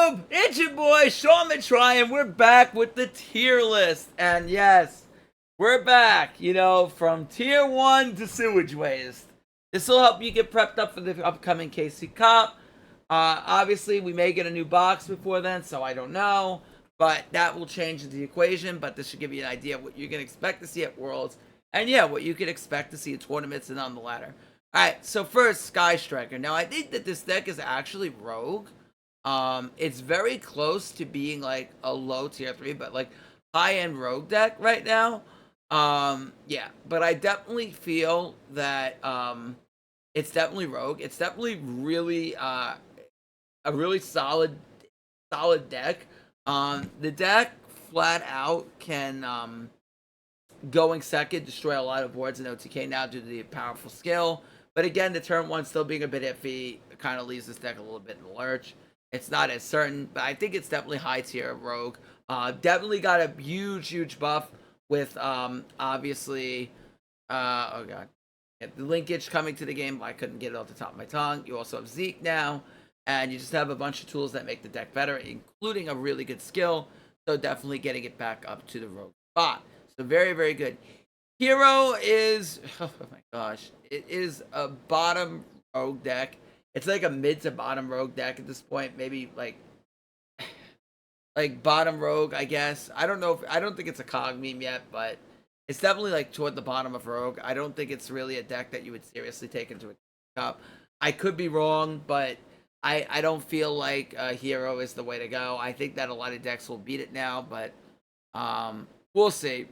YouTube? It's your boy Sean the Try, and we're back with the tier list. And yes, we're back, from tier 1 to Sewage Waste. This will help you get prepped up for the upcoming KC Cup. Obviously, we may get a new box before then, so I don't know. But that will change the equation, but this should give you an idea of what you can expect to see at Worlds. And yeah, what you can expect to see at tournaments and on the ladder. Alright, so first, Sky Striker. Now, I think that this deck is actually Rogue. It's very close to being like a low tier 3, but like high-end Rogue deck right now. Yeah, but I definitely feel that it's definitely Rogue. It's definitely really a really solid deck. The deck flat out can going second destroy a lot of boards in OTK now due to the powerful skill. But again, the turn 1 still being a bit iffy kind of leaves this deck a little bit in the lurch. It's not as certain, but I think it's definitely high tier Rogue. Definitely got a huge buff with obviously oh god, yeah, the linkage coming to the game. I couldn't get it off the top of my tongue. You also have Zeke now, and you just have a bunch of tools that make the deck better, including a really good skill. So definitely getting it back up to the Rogue spot. So very good. Hero is, oh my gosh, it is a bottom Rogue deck. It's like a mid to bottom Rogue deck at this point. Maybe like bottom Rogue, I guess. I don't know. I don't think it's a cog meme yet, but it's definitely like toward the bottom of Rogue. I don't think it's really a deck that you would seriously take into a cup. I could be wrong, but I don't feel like Hero is the way to go. I think that a lot of decks will beat it now, but we'll see.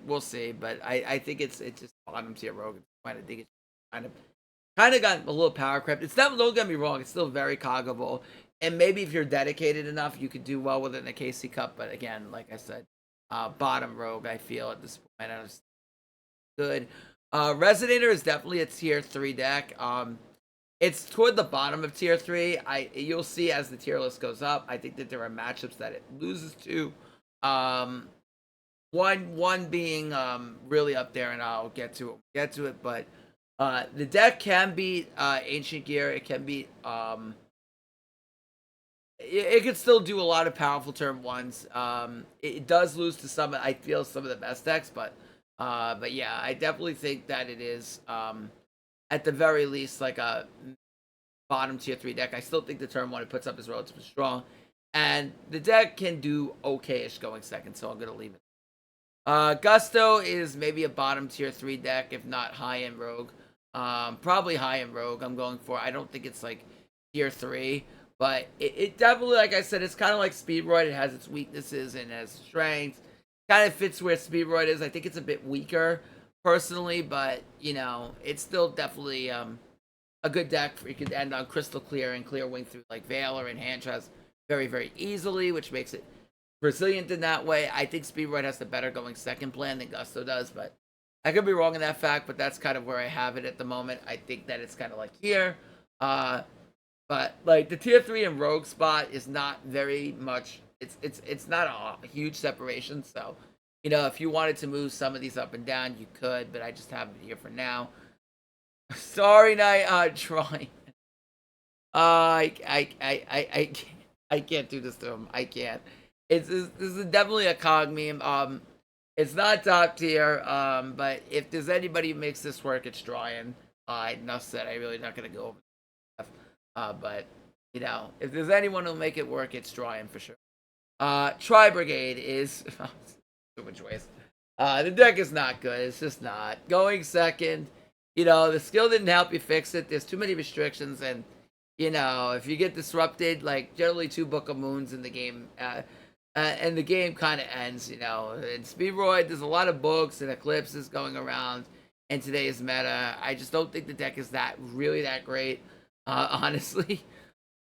But I think it's just bottom tier Rogue. I think it's kind of got a little power crept. It's not, don't get me wrong, it's still very coggable. And maybe if you're dedicated enough, you could do well with it in a KC Cup. But again, like I said, bottom Rogue, I feel at this point. Good. Resonator is definitely a tier 3 deck. It's toward the bottom of tier 3. You'll see as the tier list goes up. I think that there are matchups that it loses to. One being really up there, and I'll get to it. But the deck can beat Ancient Gear. It can beat it can still do a lot of powerful turn 1s. It does lose to some, I feel, some of the best decks, but yeah, I definitely think that it is at the very least like a bottom tier 3 deck. I still think the turn 1 it puts up is relatively strong, and the deck can do okay-ish going second, so I'm gonna leave it. Gusto is maybe a bottom tier 3 deck, if not high-end Rogue. Probably high-end Rogue I'm going for. I don't think it's like tier 3, but it definitely, like I said, it's kind of like Speedroid. It has its weaknesses and has strengths. Kind of fits where Speedroid is. I think it's a bit weaker, personally, but, it's still definitely a good deck. You could end on Crystal Clear and Clear Wing through, like, Valor and Hand Trust very easily, which makes it resilient in that way. I think Speedroid has the better going second plan than Gusto does, but I could be wrong in that fact, but that's kind of where I have it at the moment. I think that it's kind of like here. But like the tier 3 and Rogue spot is not very much. It's not a huge separation. So, if you wanted to move some of these up and down, you could. But I just have it here for now. Sorry, Night. Trying. I can't do this to him. I can't. This is definitely a cog meme. It's not top tier. But if there's anybody who makes this work, it's Drying. Enough said. I'm really not gonna go over. But if there's anyone who'll make it work, it's Drying for sure. Tri-Brigade is so much waste. The deck is not good. It's just not going second. The skill didn't help you fix it. There's too many restrictions, and if you get disrupted, like generally 2 Book of Moons in the game, and the game kind of ends. In Speedroid, there's a lot of books and eclipses going around in today's meta. I just don't think the deck is really that great. Honestly,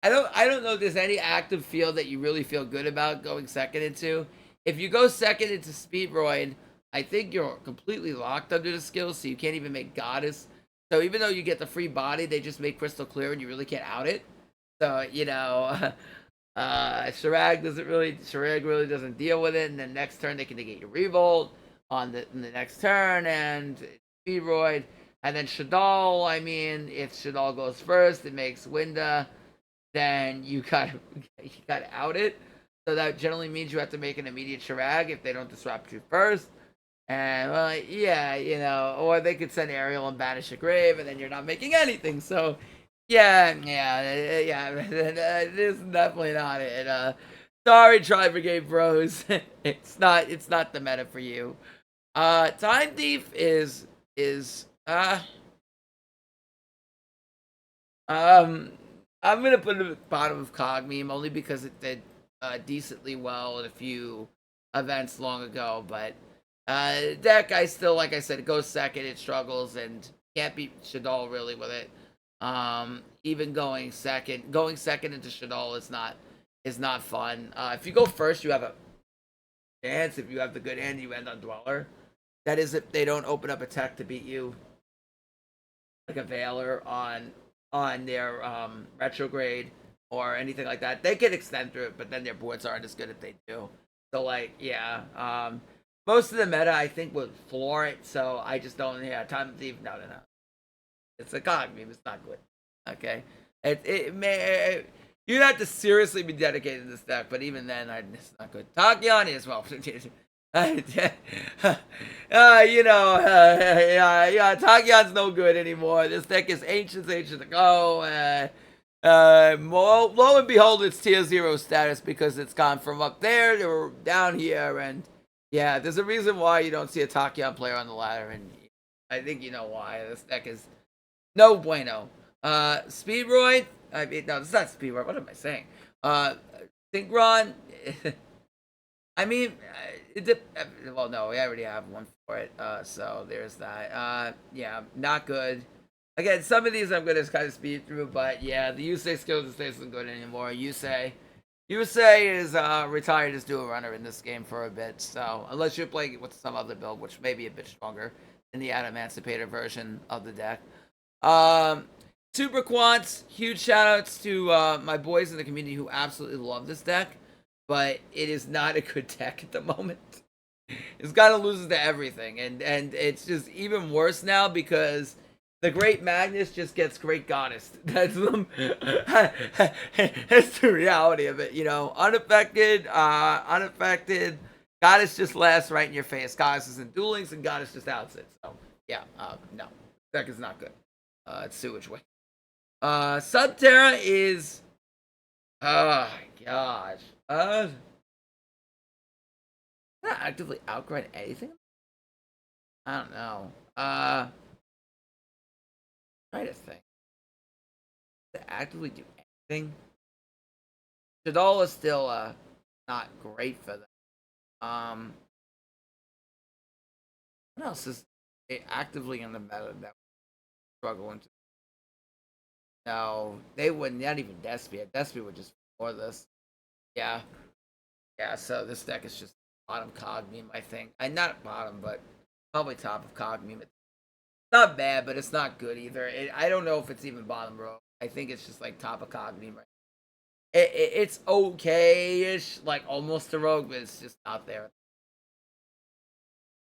I don't know if there's any active field that you really feel good about going second into. If you go second into Speedroid, I think you're completely locked under the skills, so you can't even make Goddess. So even though you get the free body, they just make Crystal Clear, and you really can't out it. So Shirag really doesn't deal with it, and then next turn they can negate your Revolt in the next turn, and Speedroid. And then Shaddoll, if Shaddoll goes first, it makes Winda, then you gotta out it. So that generally means you have to make an immediate Shirag if they don't disrupt you first. And well, yeah, you know, or they could send Ariel and banish a grave, and then you're not making anything. So, yeah, this is definitely not it. Sorry, Tri-Brigade bros, it's not the meta for you. Time Thief is um, I'm gonna put it at the bottom of Cog meme only because it did decently well in a few events long ago, but deck I still, like I said, it goes second, it struggles and can't beat Shaddoll really with it. Even going second into Shaddoll is not fun. If you go first, you have a chance. If you have the good hand, you end on Dweller. That is if they don't open up a tech to beat you, like a Veiler on their retrograde or anything like that. They can extend through it, but then their boards aren't as good if they do. So like, yeah, most of the meta I think would floor it. So I just don't. Yeah, Time Thief. No. It's a cog meme. It's not good. Okay, it may. You'd have to seriously be dedicated to this deck, but even then, it's not good. Takon as well. Takyon's no good anymore. This deck is ancient ago. Lo and behold, it's tier 0 status because it's gone from up there to down here, and yeah, there's a reason why you don't see a Takon player on the ladder, and I think you know why. This deck is no bueno. Speedroid. I mean, no, it's not Speedroid. What am I saying? Synchron. I mean, well, no, we already have one for it. So there's that. Yeah, not good. Again, some of these I'm gonna kind of speed through, but yeah, the Yusei skill just isn't good anymore. Yusei is retired as dual runner in this game for a bit. So unless you're playing it with some other build, which may be a bit stronger than the Emancipator version of the deck. Super Quants, huge shoutouts to my boys in the community who absolutely love this deck, but it is not a good deck at the moment. It's gotta lose to everything, and it's just even worse now because the Great Magnus just gets Great Goddess. That's them. That's the reality of it, you know. Unaffected. Goddess just lasts right in your face. Goddess is in Duel Links, and Goddess just outs it. So yeah, no, deck is not good. It's Sewage way. Subterra is, oh my gosh, not actively outgrind anything. I don't know. Try to think. To actively do anything. Shaddoll is still not great for them. What else is actively in the meta that we're struggling to? No, they wouldn't. Not even Despia. Despia would just for this. Yeah, yeah. So this deck is just bottom cog meme, I think. Not bottom, but probably top of cog meme. It's not bad, but it's not good either. I don't know if it's even bottom row. I think it's just like top of cog meme right. It's okay-ish, like almost a rogue, but it's just not there.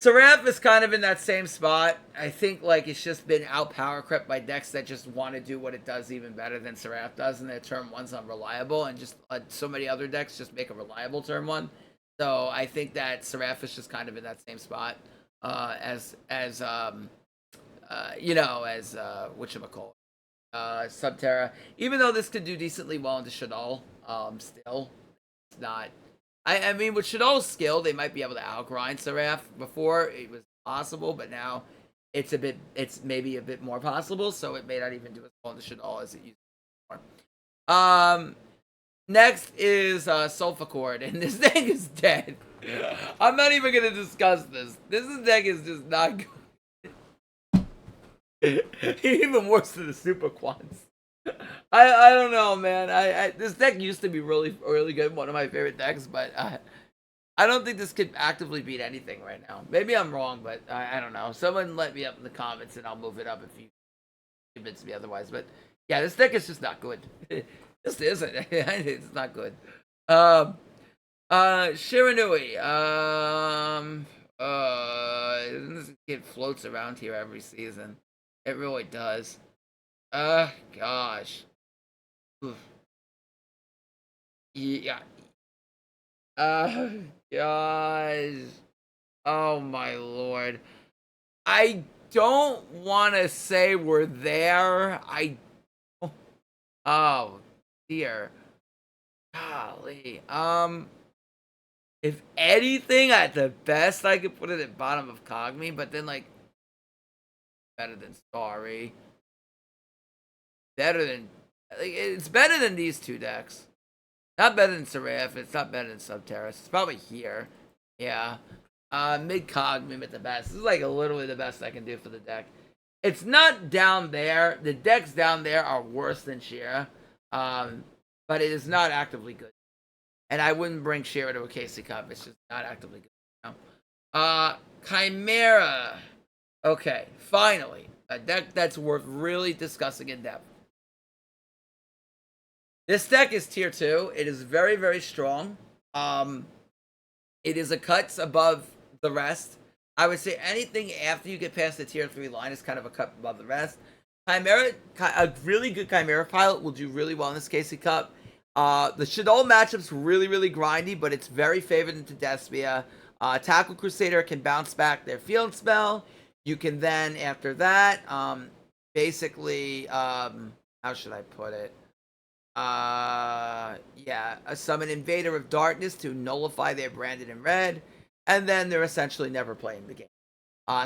Seraph is kind of in that same spot. I think like it's just been out power crept by decks that just want to do what it does even better than Seraph does, and their turn one's unreliable, and just so many other decks just make a reliable turn one. So I think that Seraph is just kind of in that same spot as whatchamacallit, Subterra. Even though this could do decently well into Shaddoll, still it's not. I mean, with Shaddoll's skill, they might be able to outgrind Seraph. Before it was possible, but now it's maybe a bit more possible. So it may not even do as well into Shaddoll as it used to before. Next is Sulfacord, and this thing is dead. I'm not even gonna discuss this. This deck is just not good. Even worse than the Super Quants. I don't know, man. This deck used to be really good, one of my favorite decks, but I don't think this could actively beat anything right now. Maybe I'm wrong, but I don't know. Someone let me up in the comments, and I'll move it up if you convince me otherwise. But yeah, this deck is just not good. This isn't. It's not good. Shiranui. This kid floats around here every season. It really does. Gosh. Oof. Yeah. Gosh. Oh my lord. I don't want to say we're there. Oh dear. Golly. If anything, at the best, I could put it at bottom of Cogme, but then like better than Starry. Better than like, it's better than these two decks. Not better than Seraph. It's not better than Subterrace. It's probably here. Yeah. Mid Cogme at the best. This is like literally the best I can do for the deck. It's not down there. The decks down there are worse than Shira. But it is not actively good. And I wouldn't bring Shira to a KC Cup. It's just not actively good. Chimera. Okay, finally. A deck that's worth really discussing in depth. This deck is tier 2. It is very, very strong. It is a cut above the rest. I would say anything after you get past the tier 3 line is kind of a cut above the rest. Chimera, a really good Chimera pilot will do really well in this KC Cup. The Shaddoll matchup's really, really grindy, but it's very favored into Despia. Tackle Crusader can bounce back their field spell. You can then, after that, basically, how should I put it? Summon Invader of Darkness to nullify their branded in red, and then they're essentially never playing the game.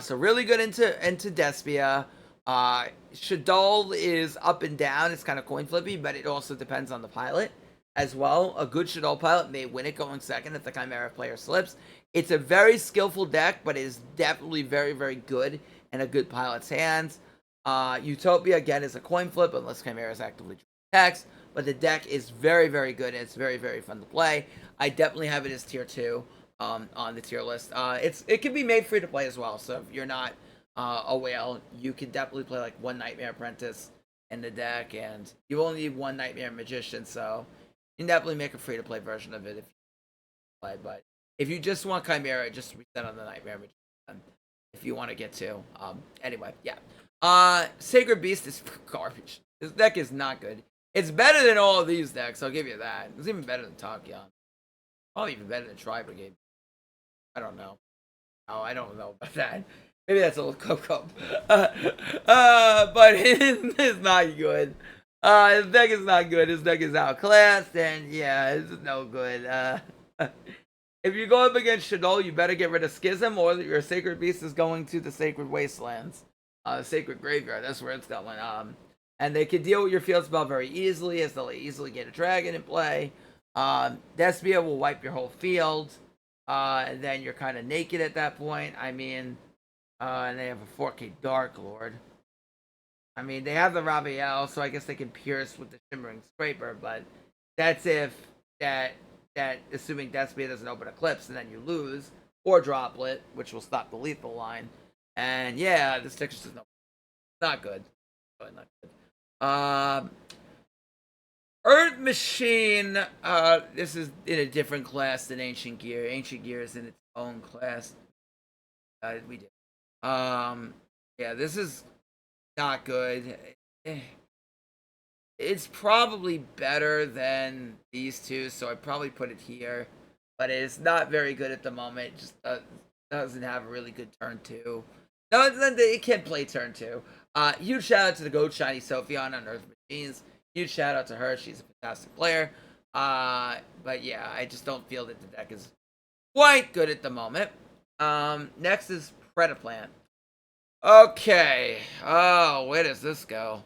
So really good into Despia. Shaddoll is up and down. It's kind of coin flippy, but it also depends on the pilot as well. A good Shaddoll pilot may win it going second if the Chimera player slips. It's a very skillful deck, but it is definitely very, very good in a good pilot's hands. Utopia, again, is a coin flip unless Chimera is actively text, but the deck is very, very good, and it's very, very fun to play. I definitely have it as tier 2 on the tier list. It can be made free to play as well, so if you're not a whale, you can definitely play like one Nightmare Apprentice in the deck, and you only need one Nightmare Magician, so you can definitely make a free to play version of it if you play. But if you just want Chimera, just reset on the Nightmare Magician if you want to get to. Anyway, yeah. Sacred Beast is garbage. This deck is not good. It's better than all of these decks, I'll give you that. It's even better than Takon. Probably even better than Tri-Brigade. I don't know. Oh, I don't know about that. Maybe that's a little cocoa. But it is not good. His deck is not good. His deck is outclassed, and yeah, it's no good. If you go up against Shaddoll, you better get rid of Schism, or your Sacred Beast is going to the Sacred Wastelands. Sacred Graveyard, that's where it's going. And they can deal with your field spell very easily, as they'll easily get a dragon in play. Despia will wipe your whole field, and then you're kind of naked at that point. I mean, and they have a 4K Dark Lord. I mean, they have the Raviel, so I guess they can pierce with the Shimmering Scraper, but that's if that assuming Despia doesn't open Eclipse, and then you lose, or Droplet, which will stop the lethal line. And yeah, this deck is just not good. Really not good. Earth Machine, this is in a different class than Ancient Gear. Ancient Gear is in its own class. We did. Yeah, this is not good. It's probably better than these two, so I'd probably put it here. But it's not very good at the moment. It just doesn't have a really good turn 2. No, it can't play turn 2. Huge shout out to the Goat Shiny Sophion on Earth Machines. Huge shout out to her. She's a fantastic player. But yeah, I just don't feel that the deck is quite good at the moment. Next is Predaplant. Okay. Oh, where does this go?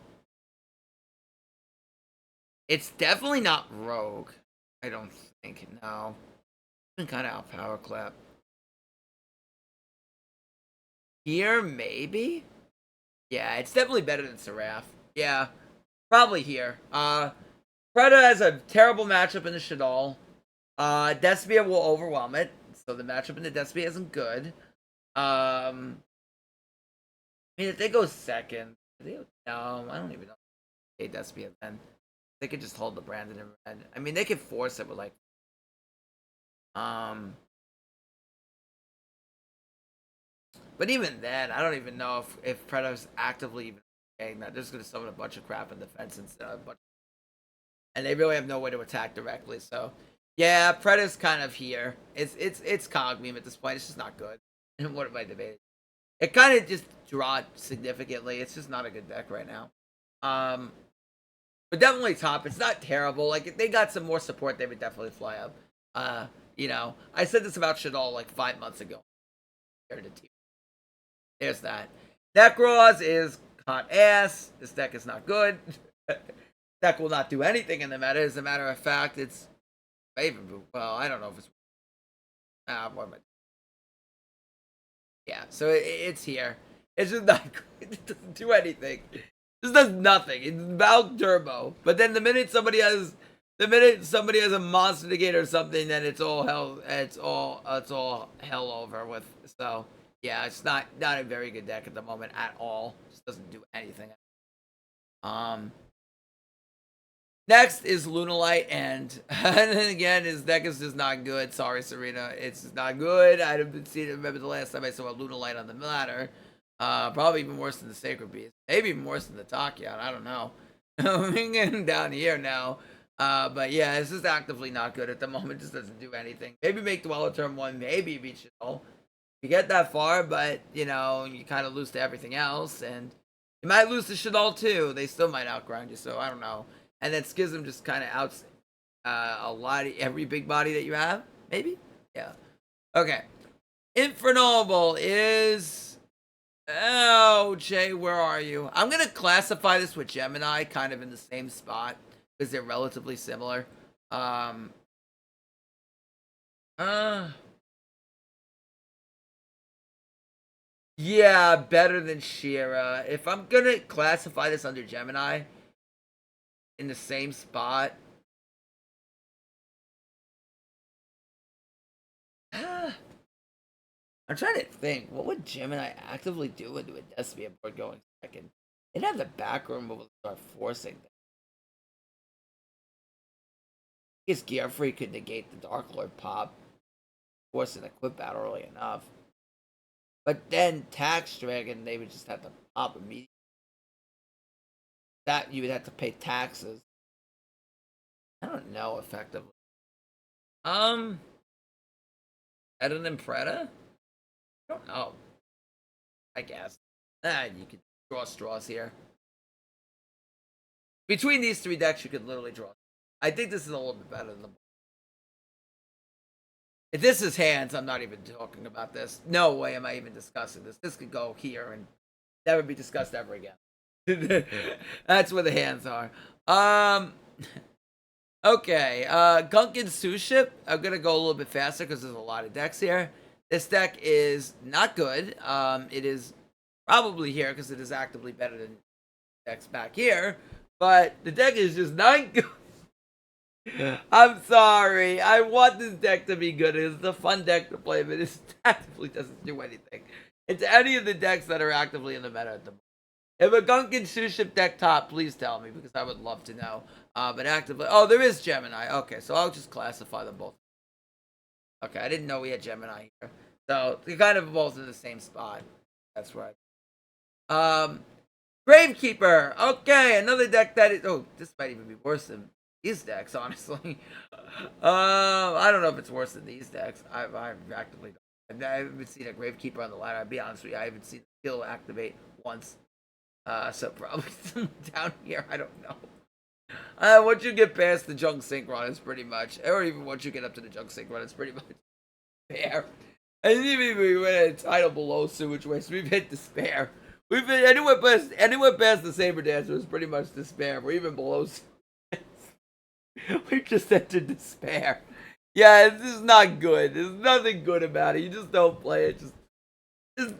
It's definitely not Rogue. I don't think. No. Been kind of out power clap. Here, maybe? Yeah, it's definitely better than Seraph. Yeah, probably here. Preda has a terrible matchup in the Shaddoll. Despia will overwhelm it, so the matchup in the Despia isn't good. I mean, if they go second, no, I don't even know. Okay, Despia then. They could just hold the Brandon in red. I mean, they could force it with like, but even then, I don't even know if Preda's actively even saying that. They're just going to summon a bunch of crap in defense instead of a bunch. And they really have no way to attack directly, so Yeah, Preda's kind of here. It's cog meme at this point. It's just not good. What am I debating? It kind of just dropped significantly. It's just not a good deck right now. But definitely top. It's not terrible. Like if they got some more support, they would definitely fly up. You know, I said this about Shaddoll like 5 months ago. There's that. Necros is hot ass. This deck is not good. Deck will not do anything in the meta. As a matter of fact, it's well, I don't know if it's what am I? Yeah, so it's here. It's just not good. It doesn't do anything. It just does nothing. It's about turbo. But then the minute somebody has a monster negator or something, then it's all hell. It's all hell over with. So yeah, it's not a very good deck at the moment at all. It just doesn't do anything. Next is Lunalite, and then again, his deck is just not good. Sorry, Serena, it's just not good. I haven't seen it. Remember the last time I saw a Lunalite on the ladder? Probably even worse than the Sacred Beast. Maybe even worse than the Takon. I don't know. I'm getting down here now. But yeah, it's just actively not good at the moment. It just doesn't do anything. Maybe make Dweller turn 1. Maybe beat Shaddoll. You get that far, but you know, you kind of lose to everything else, and you might lose to Shaddoll too. They still might outgrind you, so I don't know. And then Schism just kind of outs a lot of every big body that you have. Maybe? Yeah. Okay. Infernal is... Oh, Jay, where are you? I'm going to classify this with Gemini kind of in the same spot because they're relatively similar. Yeah, better than Shira. If I'm going to classify this under Gemini... in the same spot. I'm trying to think. What would Gemini actively do into a Despia board going second? They'd have the back room but start forcing them. I guess Gearfree could negate the Dark Lord pop, force an equip out early enough. But then Tax Dragon, they would just have to pop immediately. That you would have to pay taxes. I don't know effectively. Better than Preda? I don't know. I guess. You could draw straws here. Between these 3 decks, you could literally draw. I think this is a little bit better than the... If this is hands, I'm not even talking about this. No way am I even discussing this. This could go here and never be discussed ever again. That's where the hands are. Okay, Gunkin Suship. I'm gonna go a little bit faster because there's a lot of decks here. This deck is not good. It is probably here because it is actively better than decks back here. But the deck is just not good. I'm sorry. I want this deck to be good. It's a fun deck to play, but it actively doesn't do anything. It's any of the decks that are actively in the meta at the moment. If a Gunkin Suship deck top, please tell me because I would love to know. But actively... Oh, there is Gemini. Okay, so I'll just classify them both. Okay, I didn't know we had Gemini here. So, they're kind of both in the same spot. That's right. Gravekeeper. Okay, another deck that is... Oh, this might even be worse than these decks, honestly. I don't know if it's worse than these decks. I actively don't. I haven't seen a Gravekeeper on the ladder. I'll be honest with you. I haven't seen the skill activate once. So probably someone down here. I don't know. Once you get past the junk synchron, it's pretty much, or even once you get up to the junk synchron, it's pretty much fair. And even we went a title below Sewage Waste, we've hit despair. We've been anywhere past the Saber Dancer is pretty much despair. We're even below. We've just entered despair. Yeah, this is not good. There's nothing good about it. You just don't play it.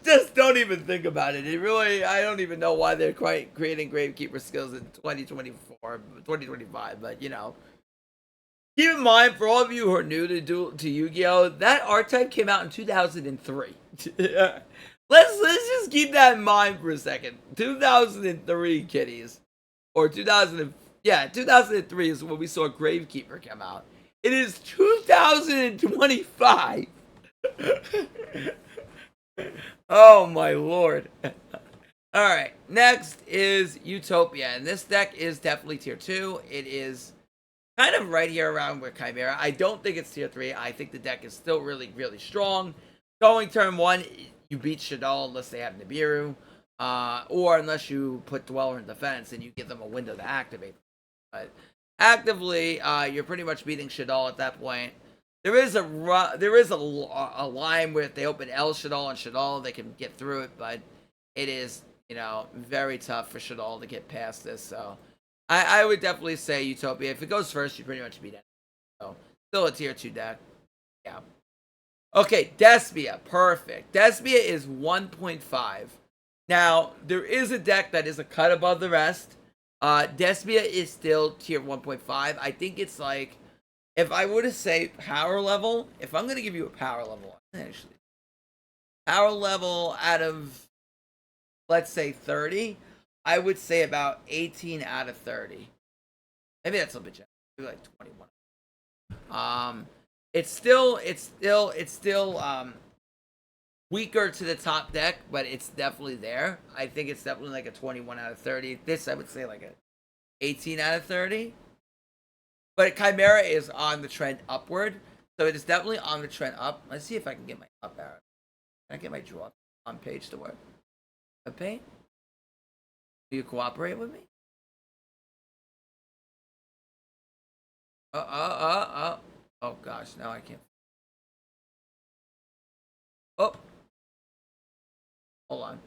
Just don't even think about it. It really, I don't even know why they're creating Gravekeeper skills in 2024, 2025. But you know, keep in mind for all of you who are new to Yu-Gi-Oh, that archetype came out in 2003. Let's just keep that in mind for a second. 2003, kiddies, or 2003 is when we saw Gravekeeper come out. It is 2025. Oh my lord. Alright, next is Utopia, and this deck is definitely tier 2. It is kind of right here around with Chimera. I don't think it's tier 3. I think the deck is still really, really strong. Going turn 1, you beat Shaddoll unless they have Nibiru. Or unless you put Dweller in defense and you give them a window to activate. But actively, you're pretty much beating Shaddoll at that point. There is a line where if they open L Shaddoll and Shaddoll, they can get through it, but it is, very tough for Shaddoll to get past this. So I would definitely say Utopia. If it goes first, you pretty much beat it. So still a tier 2 deck. Yeah. Okay, Despia. Perfect. Despia is 1.5. Now, there is a deck that is a cut above the rest. Despia is still tier 1.5. I think it's like, if I were to say power level, if I'm going to give you a power level, actually, power level out of, let's say 30, I would say about 18 out of 30. Maybe that's a little bit generous. Maybe like 21. It's still weaker to the top deck, but it's definitely there. I think it's definitely like a 21 out of 30. This, I would say like a 18 out of 30. But Chimera is on the trend upward, so it is definitely on the trend up. Let's see if I can get my up arrow. Can I get my draw on page to work? Okay. Do you cooperate with me? Oh gosh, now I can't. Oh. Hold on.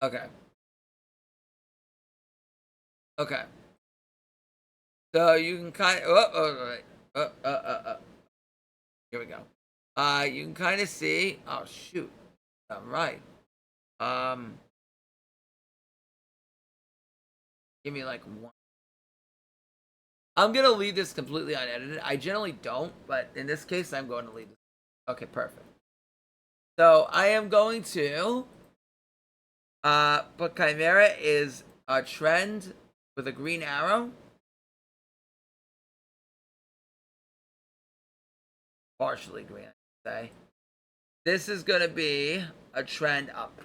Okay. Okay. So you can kind of, here we go. You can kind of see. Oh shoot! All right. Give me like one. I'm gonna leave this completely unedited. I generally don't, but in this case, I'm going to leave this. Okay, perfect. So I am going to. But Chimera is a trend with a green arrow. Partially green, I say. This is going to be a trend up.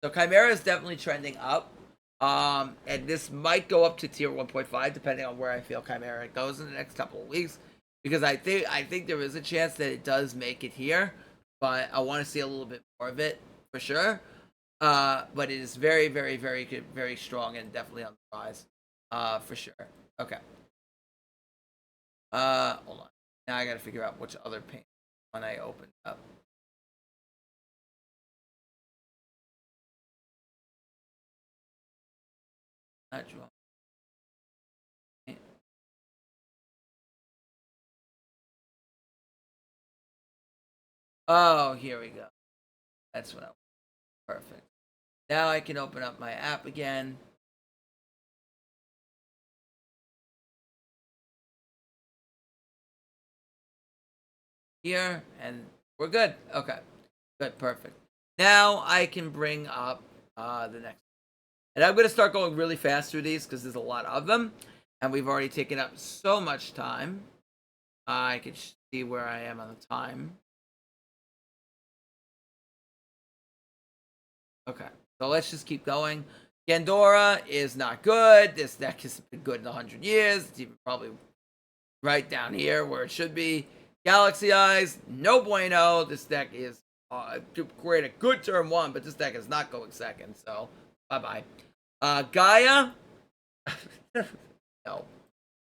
So Chimera is definitely trending up. And this might go up to tier 1.5 depending on where I feel Chimera goes in the next couple of weeks. Because I think there is a chance that it does make it here. But I want to see a little bit more of it for sure. But it is very, very, very good, very strong, and definitely on the rise. For sure. Okay. Hold on. Now I gotta figure out which other paint one I opened up. Not draw. Oh, here we go. That's what I want. Perfect. Now I can open up my app again. Here, and we're good. Okay. Good, perfect. Now I can bring up the next. And I'm going to start going really fast through these because there's a lot of them. And we've already taken up so much time. I can see where I am on the time. Okay, so let's just keep going. Gandora is not good. This deck has been good in 100 years. It's even probably right down here where it should be. Galaxy Eyes, no bueno. This deck is to create a good turn 1, but this deck is not going second, so bye-bye. Gaia? No.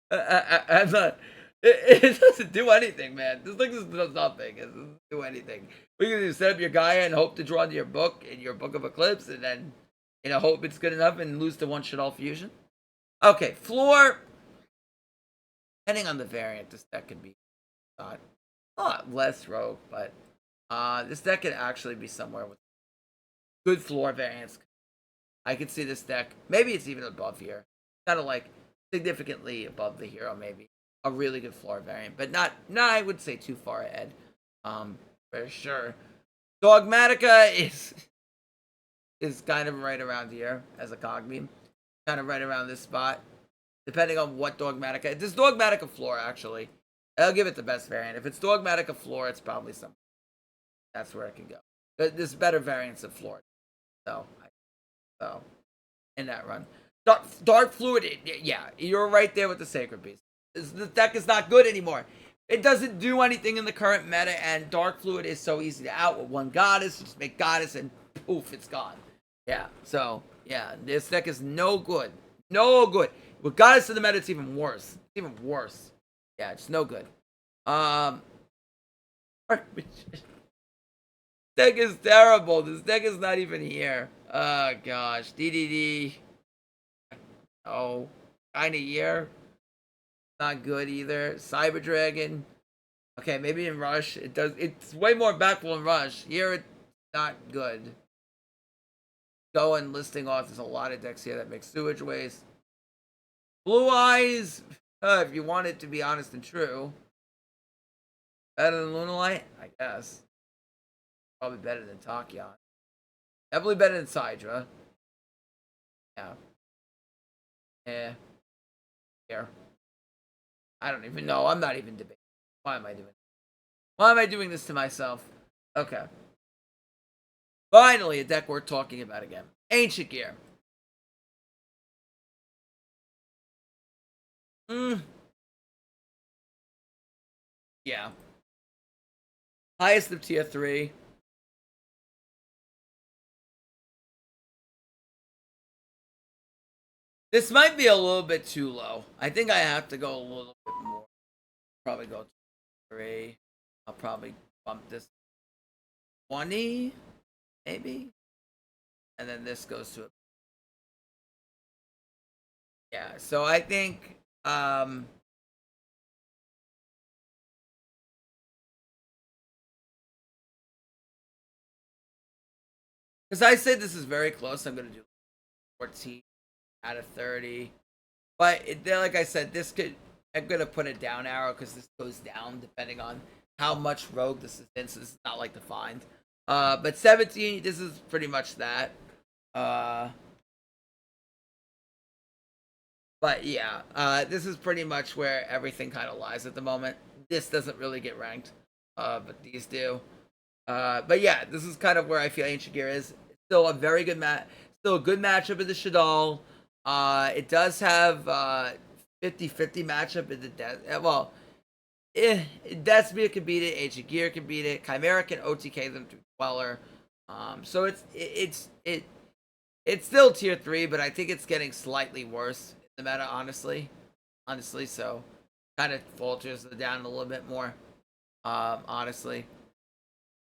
I'm not. It doesn't do anything, man. This thing does nothing. It doesn't do anything. We can just set up your Gaia and hope to draw into your book, in your Book of Eclipse, and then, hope it's good enough and lose to one Shaddoll fusion. Okay, floor. Depending on the variant, this deck can be a lot less rogue, but this deck can actually be somewhere with good floor variants. I could see this deck. Maybe it's even above here. Kind of like significantly above the hero, maybe. A really good floor variant, but not I would say too far ahead. For sure. Dogmatica is kind of right around here as a cog beam. Kind of right around this spot. Depending on what Dogmatica. It's Dogmatica floor, actually. I'll give it the best variant. If it's Dogmatica floor, it's probably something. That's where it can go. There's better variants of floor. So in that run. Dark Fluid, yeah, you're right there with the Sacred Beast. The deck is not good anymore. It doesn't do anything in the current meta, and Dark Fluid is so easy to out with one Goddess. You just make Goddess, and poof, it's gone. Yeah, so, yeah, this deck is no good. No good. With Goddess in the meta, it's even worse. It's even worse. Yeah, it's no good. Deck is terrible. This deck is not even here. Oh, gosh. DDD. Oh, kind of here. Not good either. Cyber Dragon. Okay, maybe in Rush. It's way more impactful in Rush. Here, it's not good. Going listing off. There's a lot of decks here that make Sewage Waste. Blue Eyes. If you want it to be honest and true. Better than Lunalight? I guess. Probably better than Takon. Definitely better than Sidra. Yeah. Yeah. Here. I don't even know. I'm not even debating. Why am I doing this? Why am I doing this to myself? Okay. Finally, a deck worth talking about again. Ancient Gear. Yeah. Highest of tier 3. This might be a little bit too low. I think I have to go a little bit more. Probably go 3. I'll probably bump this 20, maybe. And then this goes to a... Yeah, so I think because I said this is very close, I'm gonna do 14 out of 30. But like I said, this could... I'm gonna put a down arrow because this goes down depending on how much rogue this is in, so this is not like defined. But 17, this is pretty much that. But yeah, this is pretty much where everything kind of lies at the moment. This doesn't really get ranked, but these do. But yeah, this is kind of where I feel Ancient Gear is. It's still a very good still a good matchup in the Shaddoll. It does have 50-50 matchup in the well, Despia can beat it, Ancient Gear can beat it, Chimera can OTK them through Queller. So it's still tier 3, but I think it's getting slightly worse in the meta, honestly. So kind of falters down a little bit more. Honestly.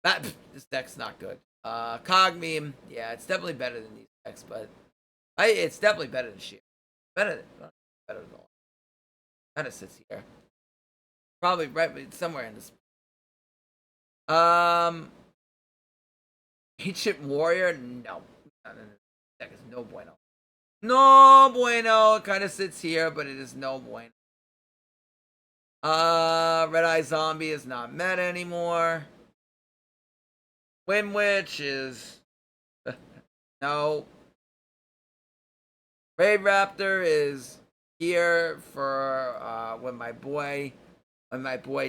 This deck's not good. Cog Meme, yeah, it's definitely better than these decks, but it's definitely better than Sheer. Better than all. Kind of sits here. Probably right somewhere in this. Ancient Warrior, no. Deck is no bueno. No bueno. It kind of sits here, but it is no bueno. Red Eye Zombie is not meta anymore. Wind Witch is no. Raid Raptor is here for when my boy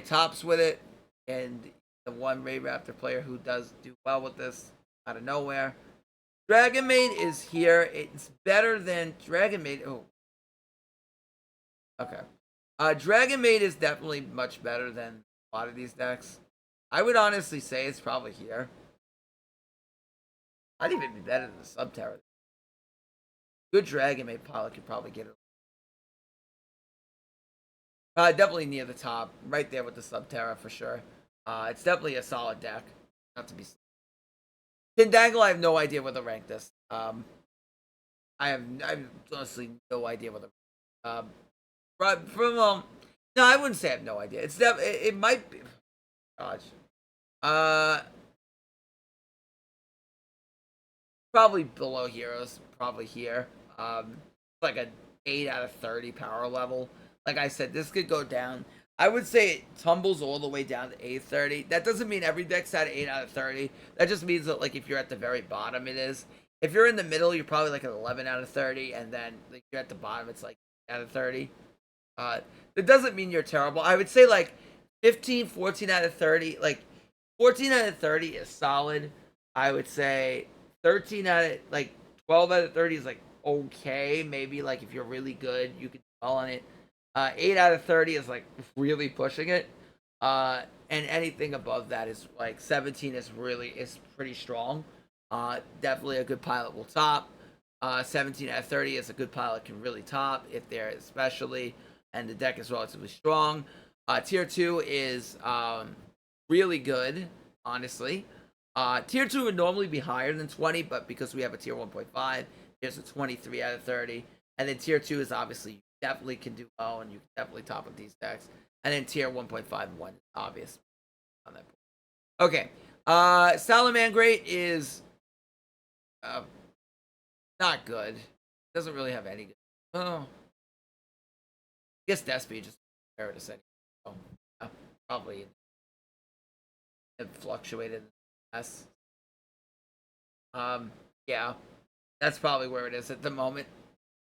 tops with it, and the one Raid Raptor player who does do well with this out of nowhere. Dragon Maid is here. It's better than Dragon Maid. Oh, okay. Dragon Maid is definitely much better than a lot of these decks. I would honestly say it's probably here. I'd even be better than the Subterra. Good Dragon Maid pilot could probably get it. Definitely near the top, right there with the Subterra for sure. It's definitely a solid deck. Not to be. Tindangle, I have no idea where to rank this. I have honestly no idea where to. But from no, I wouldn't say I have no idea. It's it might be. Gosh. Probably below Heroes. Probably here. Like an 8 out of 30 power level. Like I said, this could go down. I would say it tumbles all the way down to 830. That doesn't mean every deck's at 8 out of 30. That just means that, like, if you're at the very bottom, it is. If you're in the middle, you're probably like an 11 out of 30, and then like you're at the bottom, it's like 8 out of 30. That doesn't mean you're terrible. I would say like 15, 14 out of 30. Like 14 out of 30 is solid. I would say 13 out of 12 out of 30 is like okay. Maybe like if you're really good, you could dwell on it. 8 out of 30 is like really pushing it. And anything above that is like 17 is pretty strong. Definitely a good pilot will top. 17 out of 30 is a good pilot can really top if they're especially, and the deck is relatively strong. Tier 2 is really good, honestly. Tier 2 would normally be higher than 20, but because we have a tier 1.5, there's a 23 out of 30. And then tier 2 is obviously you definitely can do well, and you can definitely top with these decks. And then tier 1.51 is obvious on that point. Okay. Salamangreat is not good. Doesn't really have any good. Oh. I guess Despia just compare to setting. So, probably it fluctuated less. Yeah. That's probably where it is at the moment.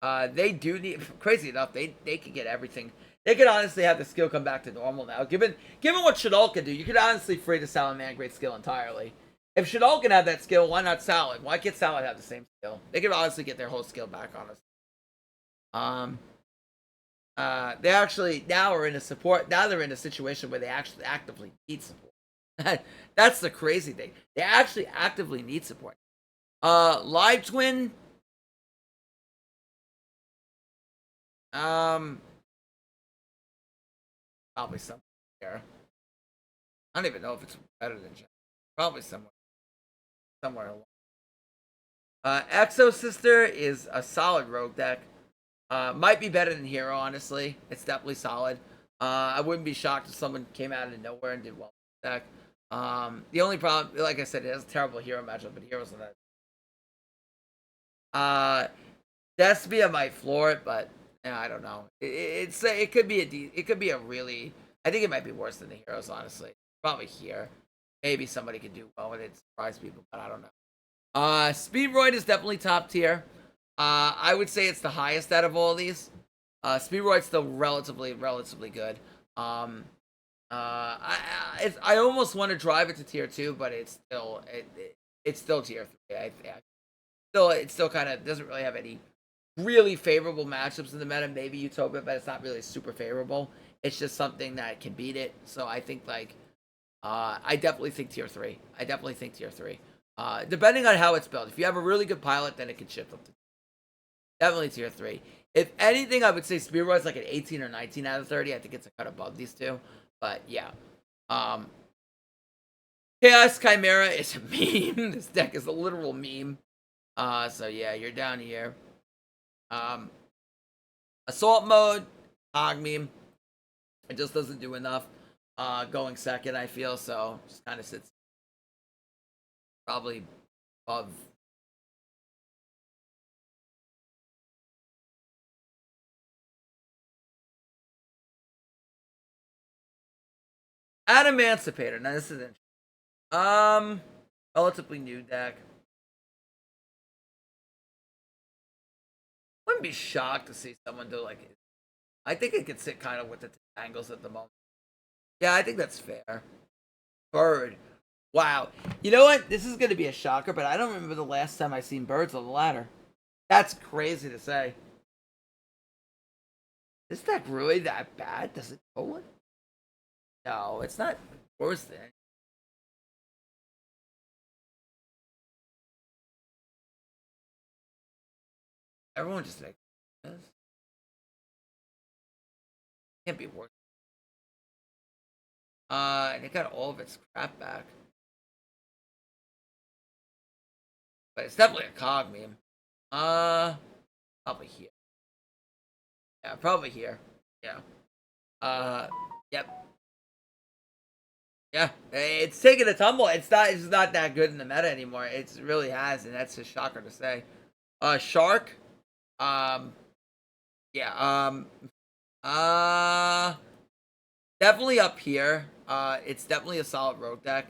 They do need, crazy enough, they could get everything. They could honestly have the skill come back to normal now. Given what Shaddoll can do, you could honestly free the Salamangreat skill entirely. If Shaddoll can have that skill, why not Salad? Why can't Salad have the same skill? They could honestly get their whole skill back, honestly. They actually now are in a support. Now they're in a situation where they actually actively need support. That's the crazy thing. They actually actively need support. Live Twin. Probably somewhere here. I don't even know if it's better than Jack. Probably somewhere along. Exo Sister is a solid rogue deck. Might be better than Hero, honestly. It's definitely solid. I wouldn't be shocked if someone came out of nowhere and did well with the deck. The only problem, like I said, it has a terrible Hero matchup, but Hero's in that. Despia might floor it, but yeah, I don't know. It could be a really. I think it might be worse than the Heroes, honestly. Probably here. Maybe somebody could do well with it, surprise people, but I don't know. Speedroid is definitely top tier. I would say it's the highest out of all of these. Speedroid's still relatively good. I almost want to drive it to tier 2, but it's still tier 3. It still kind of doesn't really have any really favorable matchups in the meta. Maybe Utopia, but it's not really super favorable. It's just something that can beat it. So I think I definitely think tier 3. Depending on how it's built. If you have a really good pilot, then it can shift up to definitely tier 3. If anything, I would say Speedroid's like an 18 or 19 out of 30. I think it's a cut above these two. But yeah. Chaos Chimera is a meme. This deck is a literal meme. So yeah, you're down here. Assault mode, hog meme. It just doesn't do enough. Going second, I feel, so just kind of sits probably above. Emancipator. Now this is interesting. Relatively new deck. Wouldn't be shocked to see someone do like it. I think it could sit kind of with the angles at the moment. Yeah, I think that's fair. Bird. Wow. You know what? This is going to be a shocker, but I don't remember the last time I seen birds on the ladder. That's crazy to say. Is that really that bad? Does it go? No, it's not worse than. Everyone just like this. Can't be worse. And it got all of its crap back. But it's definitely a cog meme. Probably here. Yeah, probably here. Yeah. Yep. Yeah, it's taking a tumble. It's not that good in the meta anymore. It really has, and that's a shocker to say. Shark. Yeah. Definitely up here. It's definitely a solid rogue deck.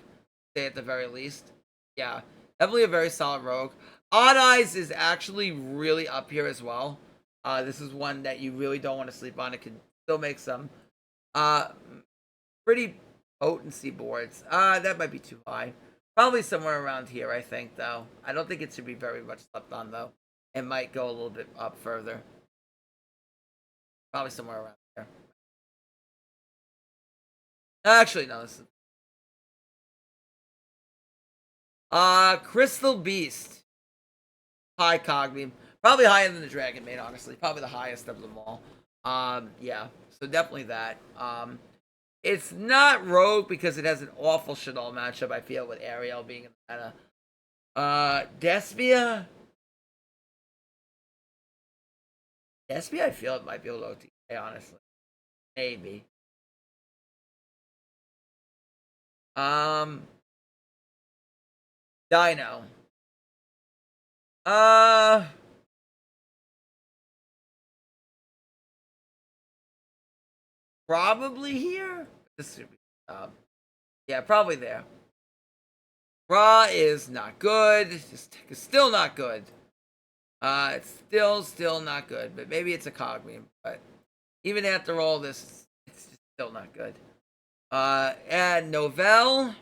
Say at the very least. Yeah, definitely a very solid rogue. Odd Eyes is actually really up here as well. This is one that you really don't want to sleep on. It can still make some pretty potency boards. That might be too high. Probably somewhere around here, I think, though. I don't think it should be very much slept on, though. it might go a little bit up further. Probably somewhere around there. Actually, no. This is Crystal Beast. High Cognium. Probably higher than the Dragon Maid, honestly. Probably the highest of them all. Yeah. So definitely that. It's not Rogue because it has an awful Shaddoll matchup, I feel, with Ariel being in the meta. Despia. Despia, I feel it might be a low TA, honestly. Maybe. Dino. Probably here. This should be yeah, probably there. Raw is not good. It's still not good. It's still not good. But maybe it's a Cognium. But even after all this, it's still not good. And Novell.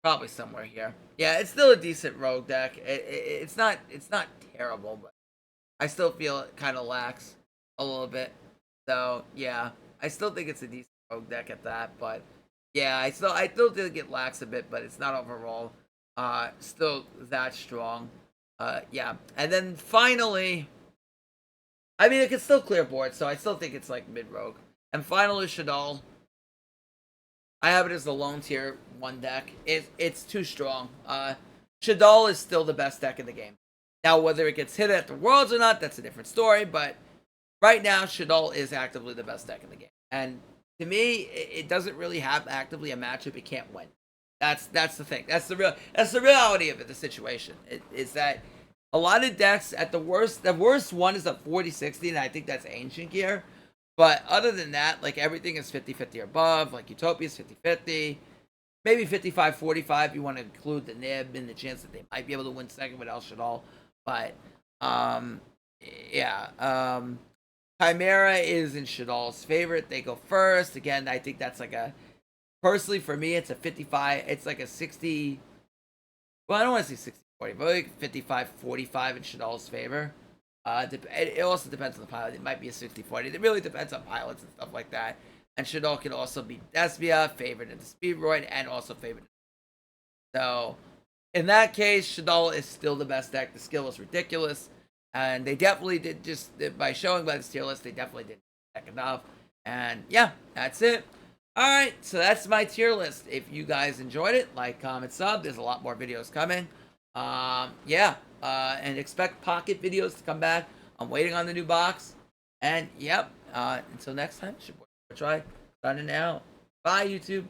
Probably somewhere here. Yeah, it's still a decent rogue deck. It's not terrible, but I still feel it kind of lacks a little bit. So yeah, I still think it's a decent rogue deck at that. But yeah, I still think it lacks a bit, but it's not overall still that strong. Yeah, and then finally, I mean, it can still clear board, so I still think it's like mid rogue. And finally, Shaddoll. I have it as the lone tier 1 deck. It's too strong. Shaddoll is still the best deck in the game. Now, whether it gets hit at the Worlds or not, that's a different story. But right now, Shaddoll is actively the best deck in the game. And to me, it doesn't really have actively a matchup it can't win. That's the thing. That's the reality of it. The situation is that a lot of decks at the worst one is a 40-60, and I think that's Ancient Gear. But other than that, like, everything is 50-50 or above. Like, Utopia is 50-50. Maybe 55-45 if you want to include the Nib and the chance that they might be able to win second with El Shaddoll. But, yeah. Chimera is in Shaddoll's favorite. They go first. Again, I think that's like a... Personally, for me, it's a 55... It's like a 60... Well, I don't want to say 60-40, but like 55-45 in Shaddoll's favor. It also depends on the pilot. It might be a 60-40. It really depends on pilots and stuff like that. And Shaddoll can also be Despia, favored in the Speedroid, and also favored. So, in that case, Shaddoll is still the best deck. The skill is ridiculous. And they definitely did, just by showing by this tier list, they definitely did deck enough. And yeah, that's it. Alright, so that's my tier list. If you guys enjoyed it, like, comment, sub. There's a lot more videos coming. Yeah. And expect pocket videos to come back. I'm waiting on the new box. And yep, until next time, Try signing out. Bye, YouTube.